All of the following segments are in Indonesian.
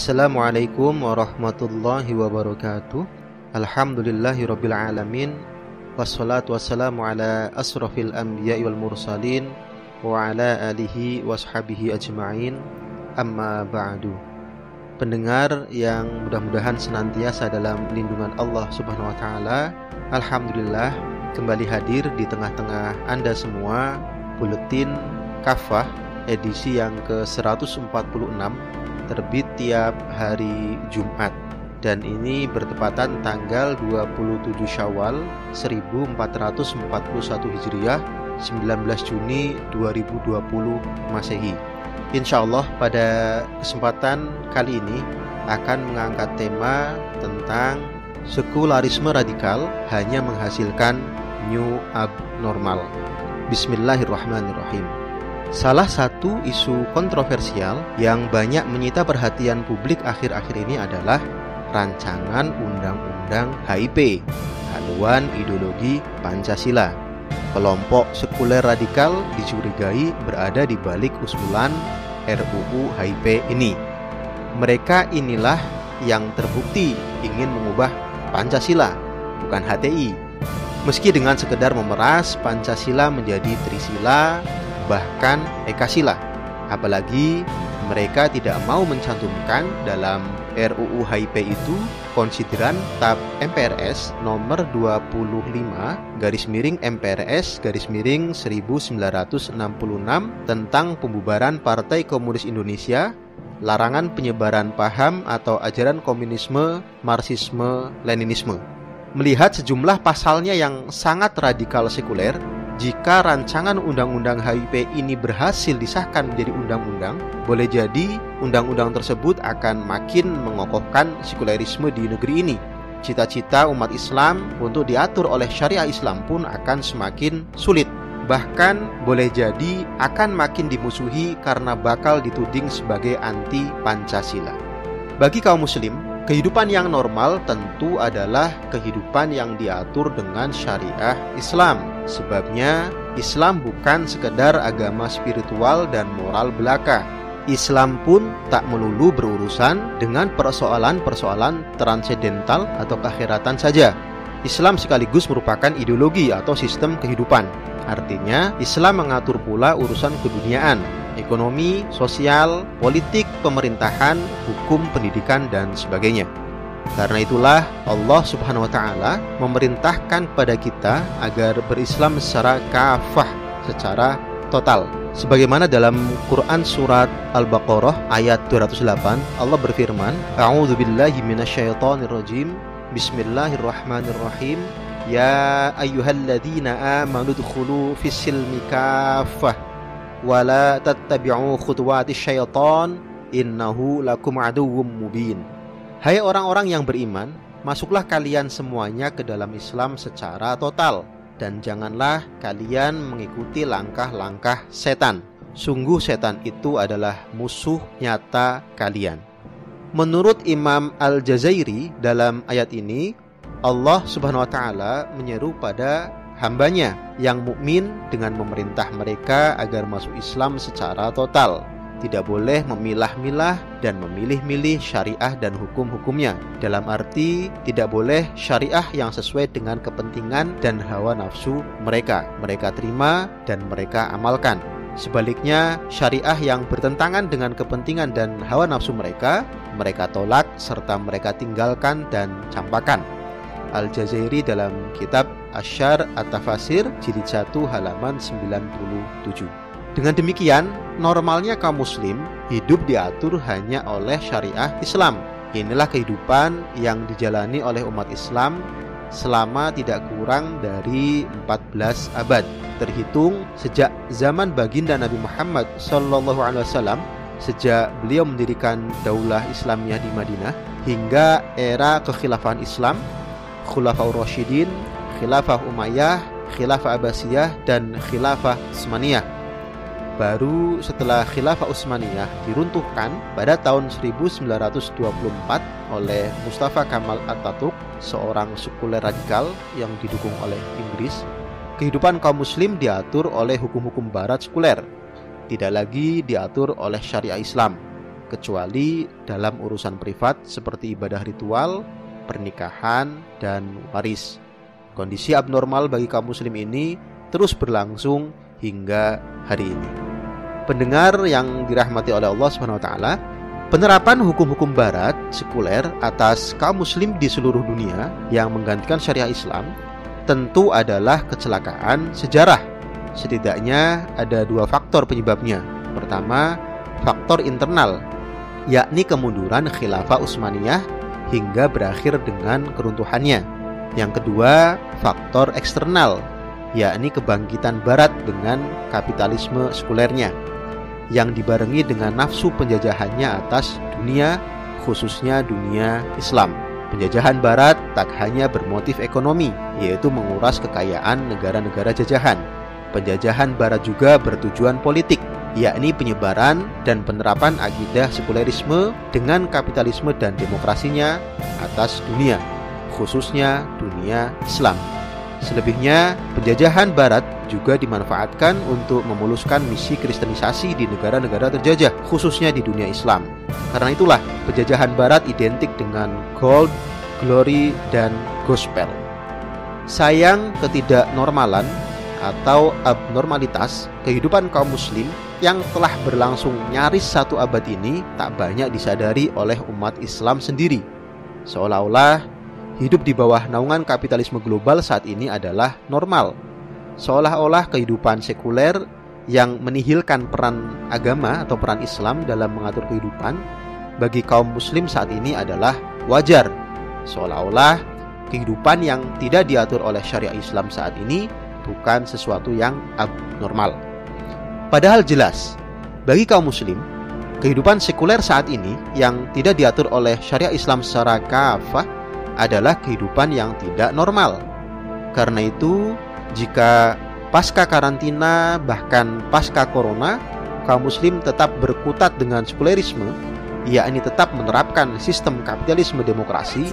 Assalamualaikum warahmatullahi wabarakatuh. Alhamdulillahirabbil alamin. Wassalatu wassalamu ala asrafil anbiya'i wal mursalin wa ala alihi washabihi ajma'in. Amma ba'du. Pendengar yang mudah-mudahan senantiasa dalam lindungan Allah Subhanahu wa taala. Alhamdulillah kembali hadir di tengah-tengah Anda semua buletin Kafah edisi yang ke-146 terbit tiap hari Jumat, dan ini bertepatan tanggal 27 Syawal 1441 Hijriah, 19 Juni 2020 Masehi. Insyaallah pada kesempatan kali ini akan mengangkat tema tentang sekularisme radikal hanya menghasilkan new abnormal. Bismillahirrahmanirrahim. Salah satu isu kontroversial yang banyak menyita perhatian publik akhir-akhir ini adalah rancangan undang-undang HIP, haluan ideologi Pancasila. Kelompok sekuler radikal dicurigai berada di balik usulan RUU HIP ini. Mereka inilah yang terbukti ingin mengubah Pancasila, bukan HTI. Meski dengan sekedar memeras Pancasila menjadi Trisila, bahkan Ekasila. Apalagi mereka tidak mau mencantumkan dalam RUU HIP itu konsideran TAP MPRS nomor 25/MPRS/1966 tentang pembubaran Partai Komunis Indonesia, larangan penyebaran paham atau ajaran komunisme, marxisme, leninisme. Melihat sejumlah pasalnya yang sangat radikal sekuler, jika rancangan undang-undang HIP ini berhasil disahkan menjadi undang-undang, boleh jadi undang-undang tersebut akan makin mengokohkan sekulerisme di negeri ini. Cita-cita umat Islam untuk diatur oleh syariah Islam pun akan semakin sulit. Bahkan boleh jadi akan makin dimusuhi karena bakal dituding sebagai anti Pancasila. Bagi kaum muslim, kehidupan yang normal tentu adalah kehidupan yang diatur dengan syariah Islam. Sebabnya Islam bukan sekedar agama spiritual dan moral belaka. Islam pun tak melulu berurusan dengan persoalan-persoalan transendental atau keakhiratan saja. Islam sekaligus merupakan ideologi atau sistem kehidupan. Artinya, Islam mengatur pula urusan keduniaan, ekonomi, sosial, politik, pemerintahan, hukum, pendidikan, dan sebagainya. Karena itulah Allah Subhanahu wa taala memerintahkan kepada kita agar berislam secara kafah, secara total. Sebagaimana dalam Quran surat Al-Baqarah ayat 208, Allah berfirman, A'udzubillahi minasyaitonirrajim. Bismillahirrahmanirrahim. Ya ayyuhalladzina amanu dkhulu fis-silmi kafah wa la tattabi'u khutuwatis syaitan innahu lakum aduwwum mubin. Hai orang-orang yang beriman, masuklah kalian semuanya ke dalam Islam secara total, dan janganlah kalian mengikuti langkah-langkah setan. Sungguh setan itu adalah musuh nyata kalian. Menurut Imam Al-Jazairi dalam ayat ini, Allah Subhanahu wa taala menyeru pada hambanya yang mukmin dengan memerintah mereka agar masuk Islam secara total. Tidak boleh memilah-milah dan memilih-milih syariah dan hukum-hukumnya. Dalam arti, tidak boleh syariah yang sesuai dengan kepentingan dan hawa nafsu mereka terima dan mereka amalkan. Sebaliknya, syariah yang bertentangan dengan kepentingan dan hawa nafsu mereka tolak serta mereka tinggalkan dan campakkan. Al-Jazairi dalam kitab Asyar At-Tafasir jilid 1 halaman 97. Dengan demikian, normalnya kaum muslim hidup diatur hanya oleh syariah Islam. Inilah kehidupan yang dijalani oleh umat Islam selama tidak kurang dari 14 abad. Terhitung sejak zaman baginda Nabi Muhammad SAW, sejak beliau mendirikan Daulah Islamiyah di Madinah, hingga era kekhilafahan Islam, Khulafaur Rasyidin, Khilafah Umayyah, Khilafah Abbasiyah, dan Khilafah Utsmaniyah. Baru setelah Khilafah Utsmaniyah diruntuhkan pada tahun 1924 oleh Mustafa Kamal Atatürk, seorang sekuler radikal yang didukung oleh Inggris, kehidupan kaum muslim diatur oleh hukum-hukum barat sekuler, tidak lagi diatur oleh syariah Islam. kecuali dalam urusan privat seperti ibadah ritual, pernikahan, dan waris. Kondisi abnormal bagi kaum muslim ini terus berlangsung hingga hari ini. Pendengar yang dirahmati oleh Allah SWT, penerapan hukum-hukum barat sekuler atas kaum muslim di seluruh dunia yang menggantikan syariah Islam tentu adalah kecelakaan sejarah. Setidaknya ada dua faktor penyebabnya. Pertama, faktor internal, yakni kemunduran Khilafah Utsmaniyah hingga berakhir dengan keruntuhannya. Yang kedua, faktor eksternal, yakni kebangkitan Barat dengan kapitalisme sekulernya, yang dibarengi dengan nafsu penjajahannya atas dunia, khususnya dunia Islam. Penjajahan Barat tak hanya bermotif ekonomi, yaitu menguras kekayaan negara-negara jajahan. Penjajahan Barat juga bertujuan politik, yakni penyebaran dan penerapan akidah sekulerisme dengan kapitalisme dan demokrasinya atas dunia, khususnya dunia Islam. Selebihnya, penjajahan Barat juga dimanfaatkan untuk memuluskan misi kristenisasi di negara-negara terjajah, khususnya di dunia Islam. Karena itulah, penjajahan Barat identik dengan gold, glory, dan gospel. Sayang ketidaknormalan atau abnormalitas kehidupan kaum muslim yang telah berlangsung nyaris 1 abad ini tak banyak disadari oleh umat Islam sendiri. Seolah-olah hidup di bawah naungan kapitalisme global saat ini adalah normal. Seolah-olah kehidupan sekuler yang menihilkan peran agama atau peran Islam dalam mengatur kehidupan bagi kaum muslim saat ini adalah wajar. Seolah-olah kehidupan yang tidak diatur oleh syariah Islam saat ini bukan sesuatu yang abnormal. Padahal jelas, bagi kaum muslim, kehidupan sekuler saat ini yang tidak diatur oleh syariah Islam secara kafah adalah kehidupan yang tidak normal. Karena itu, jika pasca karantina bahkan pasca corona, kaum muslim tetap berkutat dengan sekulerisme, yakni tetap menerapkan sistem kapitalisme demokrasi,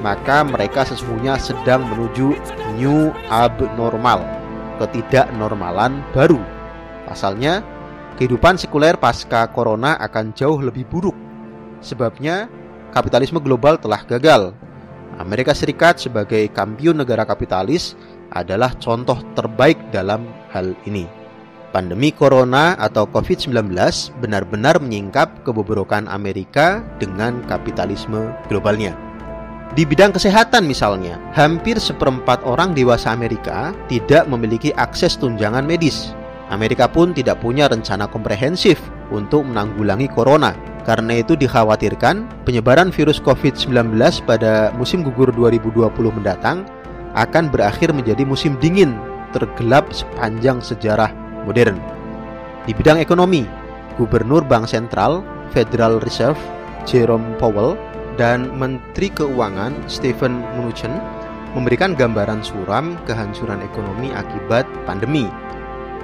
maka mereka sesungguhnya sedang menuju new abnormal, ketidaknormalan baru. Pasalnya, kehidupan sekuler pasca corona akan jauh lebih buruk. Sebabnya, kapitalisme global telah gagal. Amerika Serikat sebagai kampiun negara kapitalis adalah contoh terbaik dalam hal ini. Pandemi corona atau COVID-19 benar-benar menyingkap kebobrokan Amerika dengan kapitalisme globalnya. Di bidang kesehatan misalnya, hampir 1/4 orang dewasa Amerika tidak memiliki akses tunjangan medis. Amerika pun tidak punya rencana komprehensif untuk menanggulangi corona. Karena itu dikhawatirkan penyebaran virus COVID-19 pada musim gugur 2020 mendatang akan berakhir menjadi musim dingin tergelap sepanjang sejarah modern. Di bidang ekonomi, Gubernur Bank Sentral Federal Reserve Jerome Powell dan Menteri Keuangan Steven Mnuchin memberikan gambaran suram kehancuran ekonomi akibat pandemi.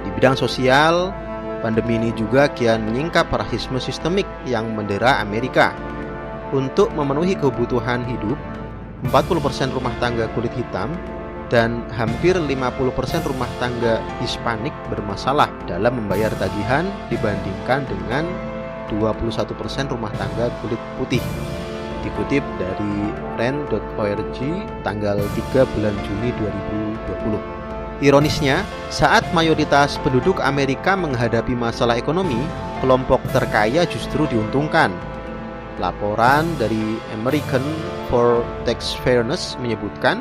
Di bidang sosial, pandemi ini juga kian menyingkap rasisme sistemik yang mendera Amerika. Untuk memenuhi kebutuhan hidup, 40% rumah tangga kulit hitam dan hampir 50% rumah tangga Hispanik bermasalah dalam membayar tagihan dibandingkan dengan 21% rumah tangga kulit putih. Dikutip dari rand.org tanggal 3 bulan Juni 2020. Ironisnya, saat mayoritas penduduk Amerika menghadapi masalah ekonomi, kelompok terkaya justru diuntungkan. Laporan dari American for Tax Fairness menyebutkan,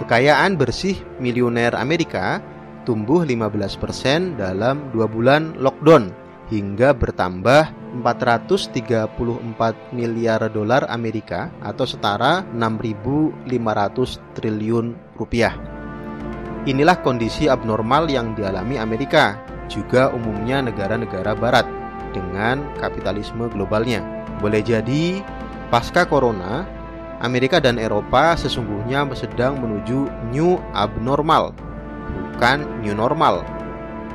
kekayaan bersih miliuner Amerika tumbuh 15% dalam 2 bulan lockdown hingga bertambah 434 miliar dolar Amerika atau setara 6.500 triliun rupiah. Inilah kondisi abnormal yang dialami Amerika, juga umumnya negara-negara barat dengan kapitalisme globalnya. Boleh jadi pasca corona, Amerika dan Eropa sesungguhnya sedang menuju new abnormal, bukan new normal.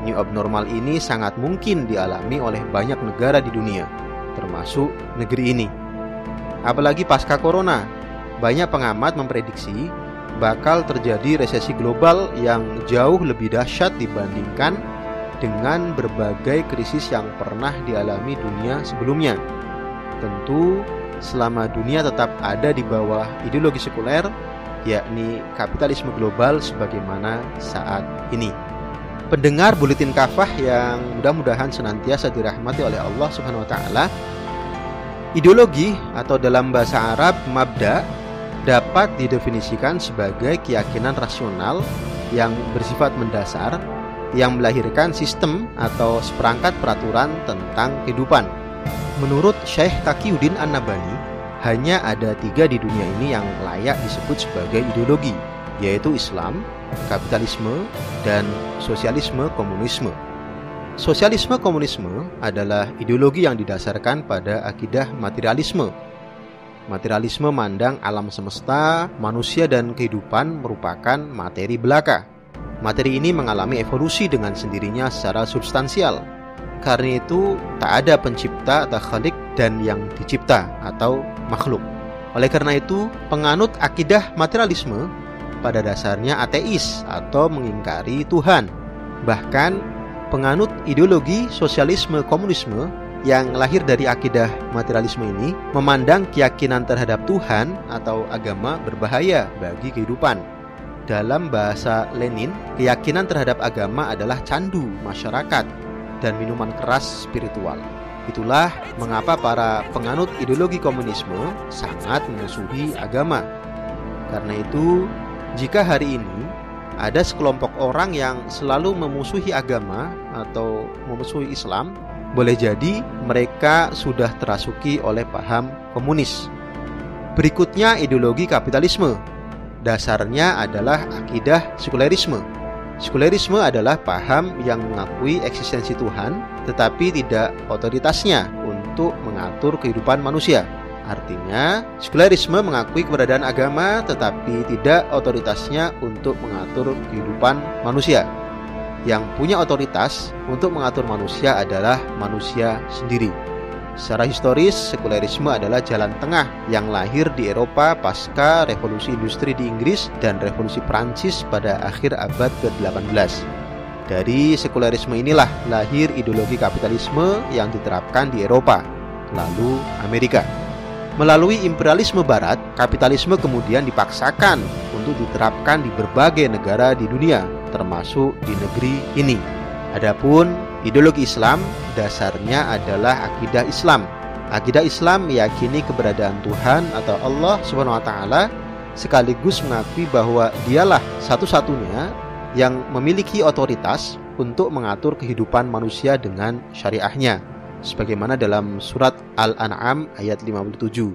New abnormal ini sangat mungkin dialami oleh banyak negara di dunia, termasuk negeri ini. Apalagi pasca corona, banyak pengamat memprediksi bakal terjadi resesi global yang jauh lebih dahsyat dibandingkan dengan berbagai krisis yang pernah dialami dunia sebelumnya. Tentu selama dunia tetap ada di bawah ideologi sekuler, yakni kapitalisme global sebagaimana saat ini. Pendengar Buletin Kafah yang mudah-mudahan senantiasa dirahmati oleh Allah Subhanahu wa taala, ideologi atau dalam bahasa Arab mabda dapat didefinisikan sebagai keyakinan rasional yang bersifat mendasar yang melahirkan sistem atau seperangkat peraturan tentang kehidupan. Menurut Syekh Taqiyuddin An-Nabhani, hanya ada 3 di dunia ini yang layak disebut sebagai ideologi, yaitu Islam, kapitalisme, dan sosialisme komunisme. Sosialisme komunisme adalah ideologi yang didasarkan pada akidah materialisme. Materialisme mandang alam semesta, manusia, dan kehidupan merupakan materi belaka. Materi ini mengalami evolusi dengan sendirinya secara substansial. Karena itu, tak ada pencipta atau khalik dan yang dicipta atau makhluk. Oleh karena itu, penganut akidah materialisme pada dasarnya ateis atau mengingkari Tuhan. Bahkan, penganut ideologi sosialisme komunisme yang lahir dari akidah materialisme ini memandang keyakinan terhadap Tuhan atau agama berbahaya bagi kehidupan. Dalam bahasa Lenin, keyakinan terhadap agama adalah candu masyarakat dan minuman keras spiritual. Itulah mengapa para penganut ideologi komunisme sangat memusuhi agama. Karena itu, jika hari ini ada sekelompok orang yang selalu memusuhi agama atau memusuhi Islam, boleh jadi mereka sudah terasuki oleh paham komunis. Berikutnya ideologi kapitalisme. Dasarnya adalah akidah sekulerisme. Sekulerisme adalah paham yang mengakui eksistensi Tuhan, tetapi tidak otoritasnya untuk mengatur kehidupan manusia. Artinya, sekulerisme mengakui keberadaan agama tetapi tidak otoritasnya untuk mengatur kehidupan manusia. Yang punya otoritas untuk mengatur manusia adalah manusia sendiri. Secara historis, sekulerisme adalah jalan tengah yang lahir di Eropa pasca revolusi industri di Inggris dan revolusi Prancis pada akhir abad ke-18. Dari sekulerisme inilah lahir ideologi kapitalisme yang diterapkan di Eropa, lalu Amerika. Melalui imperialisme barat, kapitalisme kemudian dipaksakan untuk diterapkan di berbagai negara di dunia, termasuk di negeri ini. Adapun ideologi Islam, dasarnya adalah akidah Islam. Akidah Islam meyakini keberadaan Tuhan atau Allah Subhanahu wa taala, sekaligus mengakui bahwa Dialah satu-satunya yang memiliki otoritas untuk mengatur kehidupan manusia dengan syariahnya, sebagaimana dalam surat Al-An'am ayat 57.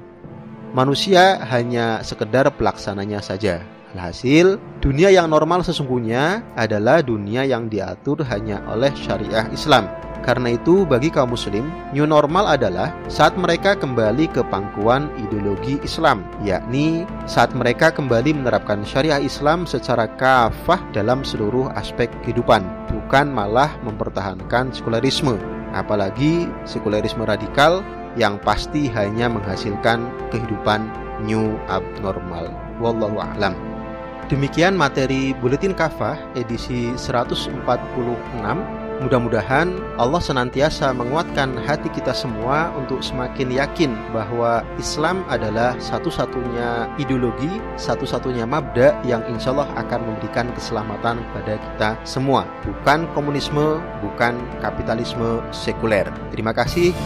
Manusia hanya sekedar pelaksananya saja. Alhasil, dunia yang normal sesungguhnya adalah dunia yang diatur hanya oleh syariah Islam. Karena itu, bagi kaum muslim, new normal adalah saat mereka kembali ke pangkuan ideologi Islam, yakni saat mereka kembali menerapkan syariah Islam secara kafah dalam seluruh aspek kehidupan, bukan malah mempertahankan sekulerisme. Apalagi sekulerisme radikal yang pasti hanya menghasilkan kehidupan new abnormal. Wallahu a'lam. Demikian materi Buletin Kafah edisi 146. Mudah-mudahan Allah senantiasa menguatkan hati kita semua untuk semakin yakin bahwa Islam adalah satu-satunya ideologi, satu-satunya mabda yang insya Allah akan memberikan keselamatan pada kita semua. Bukan komunisme, bukan kapitalisme sekuler. Terima kasih.